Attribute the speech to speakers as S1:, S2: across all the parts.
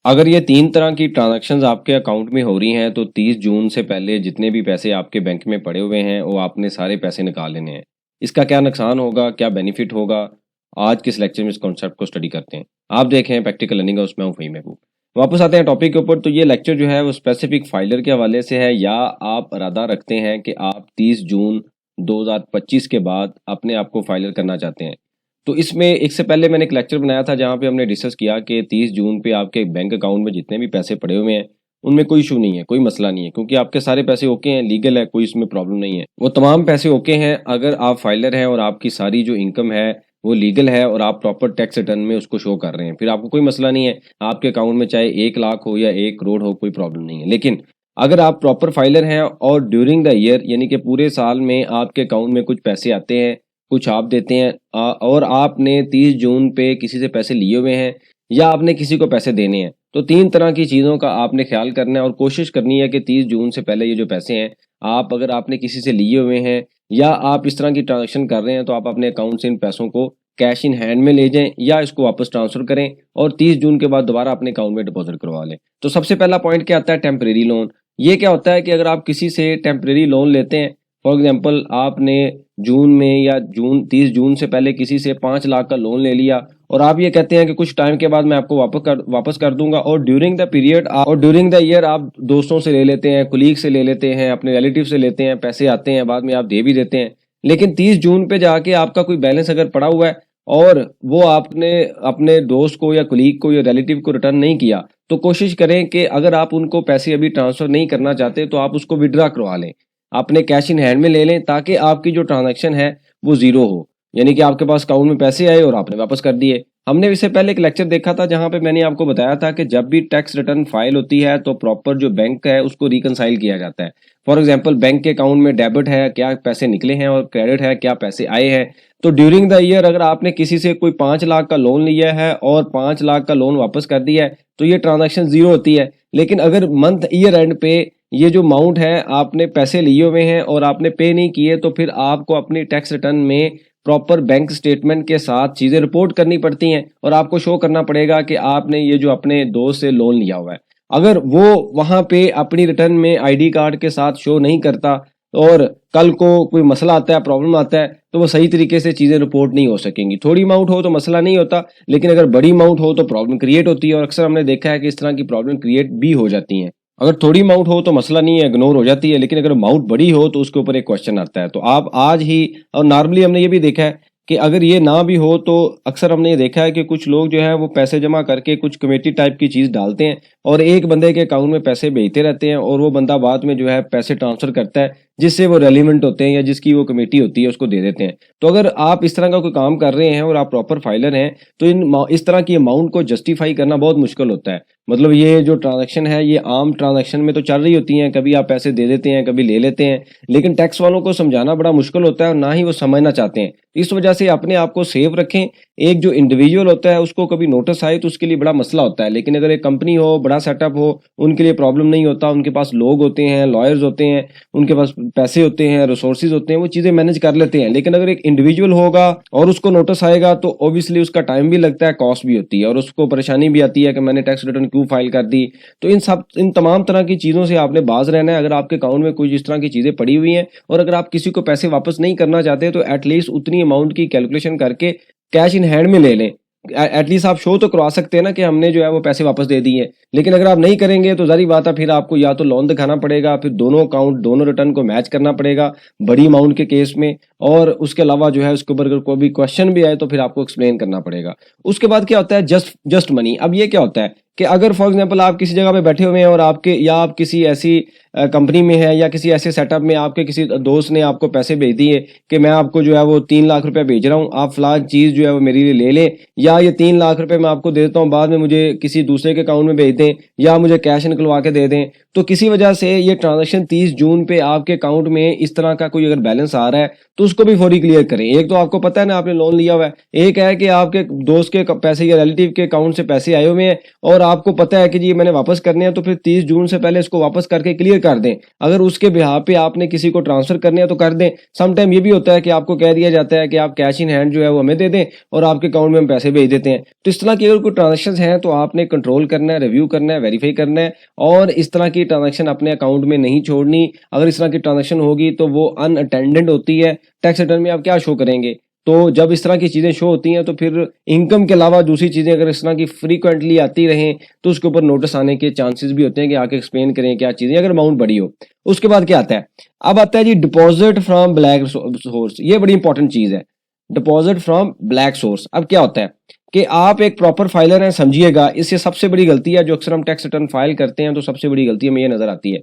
S1: अगर ये 3 तरह की ट्रांज़ैक्शंस आपके अकाउंट में हो रही हैं, तो 30 जून से पहले जितने भी पैसे आपके बैंक में पड़े हुए हैं, वो आपने सारे पैसे निकाल लेने हैं। इसका क्या नुकसान होगा, क्या बेनिफिट होगा? आज के इस लेक्चर में इस कॉन्सेप्ट को स्टडी करते हैं। आप देख रहे हैं प्रैक्टिकल लर्निंग है, उसमें हूँ फ़हीम महबूब। वापस आते हैं टॉपिक के ऊपर। तो ये लेक्चर जो है वो स्पेसिफिक फाइलर के हवाले से है, या आप इरादा रखते हैं कि आप 30 जून 2025 के बाद अपने आप को फाइलर करना चाहते हैं। तो इसमें इससे पहले मैंने एक लेक्चर बनाया था जहाँ पे हमने डिस्कस किया कि 30 जून पे आपके बैंक अकाउंट में जितने भी पैसे पड़े हुए हैं उनमें कोई इशू नहीं है, कोई मसला नहीं है, क्योंकि आपके सारे पैसे ओके हैं, लीगल है, कोई इसमें प्रॉब्लम नहीं है। वो तमाम पैसे ओके हैं अगर आप फाइलर हैं और आपकी सारी जो इनकम है वो लीगल है और आप प्रॉपर टैक्स रिटर्न में उसको शो कर रहे हैं, फिर आपको कोई मसला नहीं है। आपके अकाउंट में चाहे 1 लाख हो या 1 करोड़ हो, कोई प्रॉब्लम नहीं है। लेकिन अगर आप प्रॉपर फाइलर हैं और ड्यूरिंग द ईयर यानी कि पूरे साल में आपके अकाउंट में कुछ पैसे आते हैं, कुछ आप देते हैं, और आपने 30 जून पे किसी से पैसे लिए हुए हैं या आपने किसी को पैसे देने हैं, तो 3 तरह की चीज़ों का आपने ख्याल करना है और कोशिश करनी है कि 30 जून से पहले ये जो पैसे हैं, आप अगर आपने किसी से लिए हुए हैं या आप इस तरह की ट्रांजैक्शन कर रहे हैं, तो आप अपने अकाउंट से इन पैसों को कैश इन हैंड में ले जाएं या इसको वापस ट्रांसफ़र करें और 30 जून के बाद दोबारा अपने अकाउंट में डिपॉजिट करवा लें। तो सबसे पहला पॉइंट क्या आता है? Temporary loan. ये क्या होता है कि अगर आप किसी से टेम्परेरी लोन लेते हैं, फॉर एग्जांपल आपने जून में या 30 जून से पहले किसी से 5 लाख का लोन ले लिया और आप ये कहते हैं कि कुछ टाइम के बाद मैं आपको वापस कर दूंगा, और ड्यूरिंग द ईयर आप दोस्तों से ले लेते हैं, कुलीग से ले लेते हैं, अपने रिलेटिव से लेते हैं, पैसे आते हैं, बाद में आप दे भी देते हैं। लेकिन 30 जून पे जाके आपका कोई बैलेंस अगर पड़ा हुआ है और वो आपने अपने दोस्त को या कुलीग को या रिलेटिव को रिटर्न नहीं किया, तो कोशिश करें कि अगर आप उनको पैसे अभी ट्रांसफ़र नहीं करना चाहते तो आप उसको विड्रा करवा लें, अपने कैश इन हैंड में ले लें, ताकि आपकी जो ट्रांजैक्शन है वो ज़ीरो हो। यानी कि आपके पास अकाउंट में पैसे आए और आपने वापस कर दिए। हमने इससे पहले एक लेक्चर देखा था जहां पे मैंने आपको बताया था कि जब भी टैक्स रिटर्न फाइल होती है तो प्रॉपर जो बैंक है उसको रिकनसाइल किया जाता है। फॉर एग्जांपल बैंक के अकाउंट में डेबिट है, क्या पैसे निकले हैं, और क्रेडिट है, क्या पैसे आए हैं। तो ड्यूरिंग द ईयर अगर आपने किसी से कोई 5 लाख का लोन लिया है और 5 लाख का लोन वापस कर दिया है, तो ये ट्रांजैक्शन ज़ीरो होती है। लेकिन अगर मंथ ईयर एंड पे ये जो अमाउंट है आपने पैसे लिए हुए हैं और आपने पे नहीं किए, तो फिर आपको अपनी टैक्स रिटर्न में प्रॉपर बैंक स्टेटमेंट के साथ चीज़ें रिपोर्ट करनी पड़ती हैं और आपको शो करना पड़ेगा कि आपने ये जो अपने दोस्त से लोन लिया हुआ है। अगर वो वहाँ पे अपनी रिटर्न में आईडी कार्ड के साथ शो नहीं करता और कल को कोई मसला आता है, प्रॉब्लम आता है, तो वो सही तरीके से चीज़ें रिपोर्ट नहीं हो सकेंगी। थोड़ी अमाउंट हो तो मसला नहीं होता, लेकिन अगर बड़ी अमाउंट हो तो प्रॉब्लम क्रिएट होती है, और अक्सर हमने देखा है कि इस तरह की प्रॉब्लम क्रिएट भी हो जाती हैं। अगर थोड़ी अमाउंट हो तो मसला नहीं है, इग्नोर हो जाती है, लेकिन अगर अमाउंट बड़ी हो तो उसके ऊपर एक क्वेश्चन आता है। तो आप आज ही, और नॉर्मली हमने ये भी देखा है कि अगर ये ना भी हो तो अक्सर हमने ये देखा है कि कुछ लोग जो है वो पैसे जमा करके कुछ कमेटी टाइप की चीज़ डालते हैं और एक बंदे के अकाउंट में पैसे भेजते रहते हैं, और वो बंदा बाद में जो है पैसे ट्रांसफ़र करता है जिससे वो रेलिवेंट होते हैं या जिसकी वो कमेटी होती है उसको दे देते हैं। तो अगर आप इस तरह का कोई काम कर रहे हैं और आप प्रॉपर फाइलर हैं, तो इस तरह की अमाउंट को जस्टिफाई करना बहुत मुश्किल होता है। मतलब ये जो ट्रांजैक्शन है ये आम ट्रांजैक्शन में तो चल रही होती हैं, कभी आप पैसे दे देते हैं, कभी ले लेते हैं, लेकिन टैक्स वालों को समझाना बड़ा मुश्किल होता है और ना ही वो समझना चाहते हैं। इस वजह से अपने आप को सेफ रखें। एक जो इंडिविजुअल होता है उसको कभी नोटिस आए तो उसके लिए बड़ा मसला होता है, लेकिन अगर एक कंपनी हो, बड़ा सेटअप हो, उनके लिए प्रॉब्लम नहीं होता। उनके पास लोग होते हैं, लॉयर्स होते हैं, उनके पास पैसे होते हैं, रिसोर्सेज होते हैं, वो चीज़ें मैनेज कर लेते हैं। लेकिन अगर एक इंडिविजुअल होगा और उसको नोटिस आएगा तो ऑब्वियसली उसका टाइम भी लगता है, कॉस्ट भी होती है, और उसको परेशानी भी आती है कि मैंने टैक्स रिटर्न क्यों फाइल कर दी। तो इन तमाम तरह की चीज़ों से आपने बाज रहना है। अगर आपके अकाउंट में कुछ इस तरह की चीज़ें पड़ी हुई हैं और अगर आप किसी को पैसे वापस नहीं करना चाहते, तो एटलीस्ट उतनी अमाउंट की कैलकुलेशन करके कैश इन हैंड में ले लें। एटलीस्ट आप शो तो करवा सकते हैं ना कि हमने जो है वो पैसे वापस दे दिए। लेकिन अगर आप नहीं करेंगे तो ज़ाहिर बात है फिर आपको या तो लोन दिखाना पड़ेगा, फिर दोनों अकाउंट, दोनों रिटर्न को मैच करना पड़ेगा बड़ी अमाउंट के केस में, और उसके अलावा जो है उसके ऊपर अगर कोई भी क्वेश्चन भी आए तो फिर आपको एक्सप्लेन करना पड़ेगा। उसके बाद क्या होता है? Just money. अब ये क्या होता है कि अगर फॉर एग्जांपल आप किसी जगह पे बैठे हुए हैं और आप किसी ऐसी कंपनी में है या किसी ऐसे सेटअप में आपके किसी दोस्त ने आपको पैसे भेज दिए कि मैं आपको जो है वो 3 लाख रुपए भेज रहा हूँ, आप फलां चीज़ जो है वो मेरे लिए ले लें, या ये 3 लाख रुपए मैं आपको दे देता हूँ, बाद में मुझे किसी दूसरे के अकाउंट में भेज दें या मुझे कैश निकलवा के दे दें। तो किसी वजह से ये ट्रांजेक्शन 30 जून पे आपके अकाउंट में इस तरह का कोई अगर बैलेंस आ रहा है तो उसको भी फौरी क्लियर करें। एक तो आपको पता है ना आपने लोन लिया हुआ है, एक है कि आपके दोस्त के पैसे या रिलेटिव के अकाउंट से पैसे आए हुए हैं और आपको पता है कि जी मैंने वापस करने हैं, तो फिर 30 जून से पहले इसको वापस करके क्लियर कर दें। अगर उसके बिहाफ पे आपने किसी को ट्रांसफर करने हैं तो कर दें। सम टाइम ये भी होता है कि आपको कह दिया जाता है कि आप कैश इन हैंड जो है वो हमें दे दें और आपके अकाउंट में हम पैसे भेज देते हैं। तो इस तरह की अगर कोई ट्रांजेक्शन हैं तो आपने कंट्रोल करना है, रिव्यू करना है, वेरीफाई करना है और इस तरह की ट्रांजेक्शन अपने अकाउंट में नहीं छोड़नी। अगर इस तरह की ट्रांजेक्शन होगी तो वो अनअटेंडेड होती है। टैक्स रिटर्न में आप क्या शो करेंगे? तो जब इस तरह की चीज़ें शो होती हैं तो फिर इनकम के अलावा दूसरी चीज़ें अगर इस तरह की फ्रीक्वेंटली आती रहें तो उसके ऊपर नोटिस आने के चांसेस भी होते हैं कि आके एक्सप्लेन करें क्या चीज़ें, अगर अमाउंट बड़ी हो। उसके बाद क्या आता है? अब आता है जी डिपॉजिट फ्रॉम ब्लैक सोर्स। ये बड़ी इंपॉर्टेंट चीज़ है, डिपॉजिट फ्रॉम ब्लैक सोर्स। अब क्या होता है कि आप एक प्रॉपर फाइलर हैं, समझिएगा। इससे सबसे बड़ी गलती है जो अक्सर हम टैक्स रिटर्न फाइल करते हैं तो सबसे बड़ी गलती हमें ये नजर आती है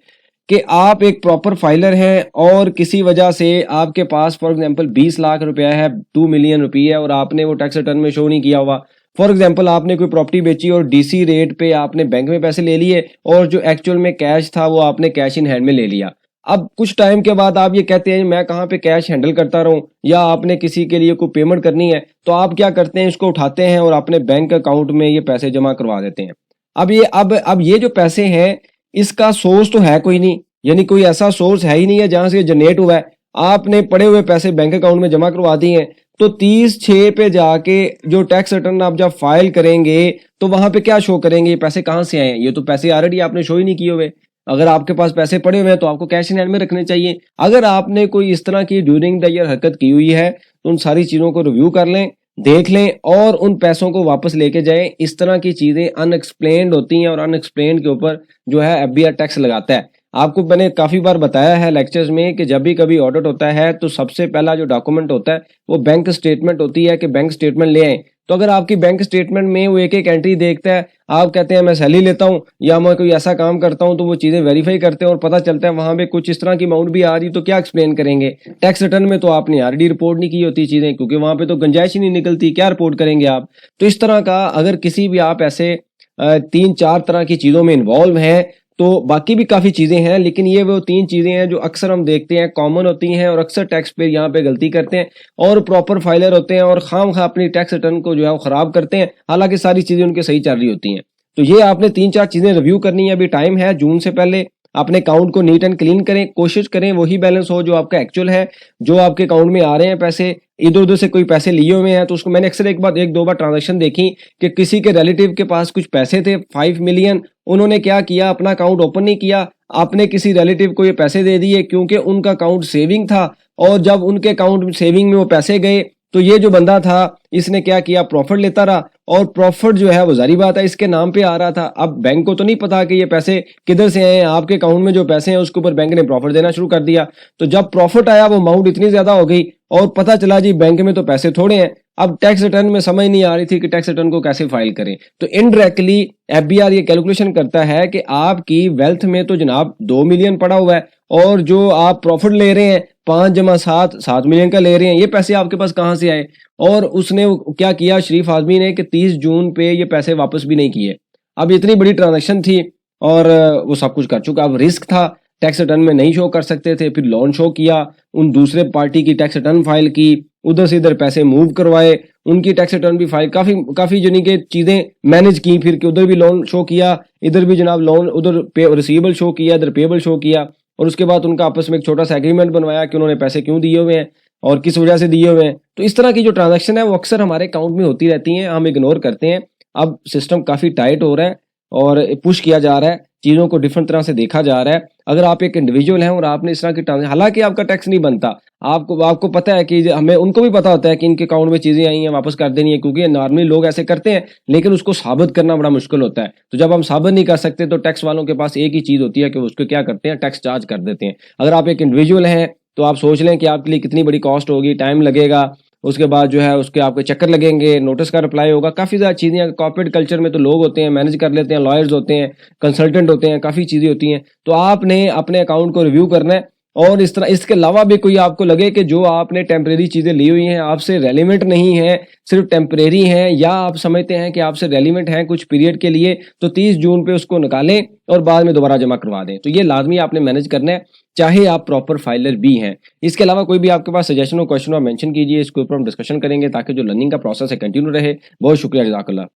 S1: कि आप एक प्रॉपर फाइलर हैं और किसी वजह से आपके पास फॉर एग्जांपल 20 लाख रुपया है, 2 मिलियन रुपये है और आपने वो टैक्स रिटर्न में शो नहीं किया हुआ। फॉर एग्जांपल आपने कोई प्रॉपर्टी बेची और डीसी रेट पे आपने बैंक में पैसे ले लिए और जो एक्चुअल में कैश था वो आपने कैश इन हैंड में ले लिया। अब कुछ टाइम के बाद आप ये कहते हैं मैं कहाँ पे कैश हैंडल करता रहूं, या आपने किसी के लिए कोई पेमेंट करनी है तो आप क्या करते हैं, इसको उठाते हैं और अपने बैंक अकाउंट में ये पैसे जमा करवा देते हैं। अब ये जो पैसे हैं इसका सोर्स तो है कोई नहीं, यानी कोई ऐसा सोर्स है ही नहीं है जहां से जनरेट हुआ है। आपने पड़े हुए पैसे बैंक अकाउंट में जमा करवा दिए हैं। तो 30/6 पे जाके जो टैक्स रिटर्न आप जब फाइल करेंगे तो वहां पे क्या शो करेंगे, ये पैसे कहां से आए हैं? ये तो पैसे ऑलरेडी आपने शो ही नहीं किए हुए। अगर आपके पास पैसे पड़े हुए हैं तो आपको कैश इन हैंड में रखने चाहिए। अगर आपने कोई इस तरह की ड्यूरिंग द ईयर हरकत की हुई है तो उन सारी चीजों को रिव्यू कर लें, देख लें और उन पैसों को वापस लेके जाएं। इस तरह की चीजें अनएक्सप्लेन्ड होती हैं और अनएक्सप्लेन्ड के ऊपर जो है एफबीआर टैक्स लगाता है। आपको मैंने काफी बार बताया है लेक्चर्स में कि जब भी कभी ऑडिट होता है तो सबसे पहला जो डॉक्यूमेंट होता है वो बैंक स्टेटमेंट होती है कि बैंक स्टेटमेंट ले आए। तो अगर आपकी बैंक स्टेटमेंट में वो एक एक एंट्री देखता है, आप कहते हैं मैं सैलरी लेता हूँ या मैं कोई ऐसा काम करता हूँ, तो वो चीजें वेरीफाई करते हैं और पता चलता है वहां पे कुछ इस तरह की अमाउंट भी आ रही, तो क्या एक्सप्लेन करेंगे? टैक्स रिटर्न में तो आपने ऑलरेडी रिपोर्ट नहीं की होती चीजें, क्योंकि वहां पे तो गुंजाइश ही नहीं निकलती, क्या रिपोर्ट करेंगे आप? तो इस तरह का अगर किसी भी आप ऐसे 3-4 तरह की चीजों में इन्वॉल्व हैं तो बाकी भी काफी चीजें हैं, लेकिन ये वो 3 चीजें हैं जो अक्सर हम देखते हैं कॉमन होती हैं और अक्सर टैक्स पे यहाँ पे गलती करते हैं और प्रॉपर फाइलर होते हैं और खामखा अपनी टैक्स रिटर्न को जो है वो खराब करते हैं, हालांकि सारी चीजें उनकी सही चल रही होती हैं। तो ये आपने 3-4 चीजें रिव्यू करनी है, अभी टाइम है जून से पहले। अपने अकाउंट को नीट एंड क्लीन करें, कोशिश करें वही बैलेंस हो जो आपका एक्चुअल है, जो आपके अकाउंट में आ रहे हैं पैसे। इधर उधर से कोई पैसे लिए हुए हैं तो उसको मैंने अक्सर एक दो बार ट्रांजेक्शन देखी कि किसी के रिलेटिव के पास कुछ पैसे थे 5 मिलियन, उन्होंने क्या किया, अपना अकाउंट ओपन नहीं किया, आपने किसी रिलेटिव को ये पैसे दे दिए क्योंकि उनका अकाउंट सेविंग था, और जब उनके अकाउंट सेविंग में वो पैसे गए तो ये जो बंदा था इसने क्या किया, प्रॉफिट लेता रहा, और प्रॉफिट जो है वो जारी बात है इसके नाम पे आ रहा था। अब बैंक को तो नहीं पता कि ये पैसे किधर से आए हैं, आपके अकाउंट में जो पैसे हैं उसके ऊपर बैंक ने प्रॉफिट देना शुरू कर दिया। तो जब प्रॉफिट आया वो अमाउंट इतनी ज्यादा हो गई और पता चला जी बैंक में तो पैसे थोड़े हैं। अब टैक्स रिटर्न में समझ नहीं आ रही थी कि टैक्स रिटर्न को कैसे फाइल करें, तो इनडायरेक्टली एफबीआर ये कैलकुलेशन करता है कि आपकी वेल्थ में तो जनाब 2 मिलियन पड़ा हुआ है और जो आप प्रॉफिट ले रहे हैं 5 + 7 मिलियन का ले रहे हैं, ये पैसे आपके पास कहां से आए? और उसने क्या किया शरीफ आदमी ने कि 30 जून पे ये पैसे वापस भी नहीं किए। अब इतनी बड़ी ट्रांजैक्शन थी और वो सब कुछ कर चुका। अब रिस्क था, टैक्स रिटर्न में नहीं शो कर सकते थे, फिर लोन शो किया, उन दूसरे पार्टी की टैक्स रिटर्न फाइल की, उधर से इधर पैसे मूव करवाए, उनकी टैक्स रिटर्न भी फाइल, काफी यानी कि चीजें मैनेज की, फिर कि उधर भी लोन शो किया, इधर भी जनाब लोन, उधर रिसीवेबल शो किया, इधर पेबल शो किया, और उसके बाद उनका आपस में एक छोटा सा एग्रीमेंट बनवाया कि उन्होंने पैसे क्यों दिए हुए हैं और किस वजह से दिए हुए हैं। तो इस तरह की जो ट्रांजैक्शन है वो अक्सर हमारे अकाउंट में होती रहती हैं, हम इग्नोर करते हैं। अब सिस्टम काफी टाइट हो रहा है और पुश किया जा रहा है, चीजों को डिफरेंट तरह से देखा जा रहा है। अगर आप एक इंडिविजुअल हैं और आपने इस तरह की ट्रांजैक्शन, हालांकि आपका टैक्स नहीं बनता, आपको पता है कि हमें, उनको भी पता होता है कि इनके अकाउंट में चीजें आई हैं वापस कर देनी है, क्योंकि नॉर्मली लोग ऐसे करते हैं, लेकिन उसको साबित करना बड़ा मुश्किल होता है। तो जब हम साबित नहीं कर सकते तो टैक्स वालों के पास एक ही चीज होती है कि उसको क्या करते हैं, टैक्स चार्ज कर देते हैं। अगर आप एक इंडिविजुअल हैं तो आप सोच लें कि आपके लिए कितनी बड़ी कॉस्ट होगी, टाइम लगेगा, उसके बाद जो है उसके आपके चक्कर लगेंगे, नोटिस का रिप्लाई होगा, काफी ज्यादा चीजें। कॉर्पोरेट कल्चर में तो लोग होते हैं, मैनेज कर लेते हैं, लॉयर्स होते हैं, कंसल्टेंट होते हैं, काफी चीजें होती हैं। तो आपने अपने अकाउंट को रिव्यू करना है, और इस तरह इसके अलावा भी कोई आपको लगे कि जो आपने टेम्परेरी चीजें ली हुई हैं आपसे रेलिवेंट नहीं है, सिर्फ टेम्परेरी हैं, या आप समझते हैं कि आपसे रेलिवेंट हैं कुछ पीरियड के लिए, तो 30 जून पे उसको निकालें और बाद में दोबारा जमा करवा दें। तो ये लाजमी आपने मैनेज करना है, चाहे आप प्रॉपर फाइलर भी हैं। इसके अलावा कोई भी आपके पास सजेशन हो, क्वेश्चन हो, मेंशन कीजिए, इसके ऊपर हम डिस्कशन करेंगे ताकि जो लर्निंग का प्रोसेस है कंटिन्यू रहे। बहुत शुक्रिया, जज़ाकल्लाह।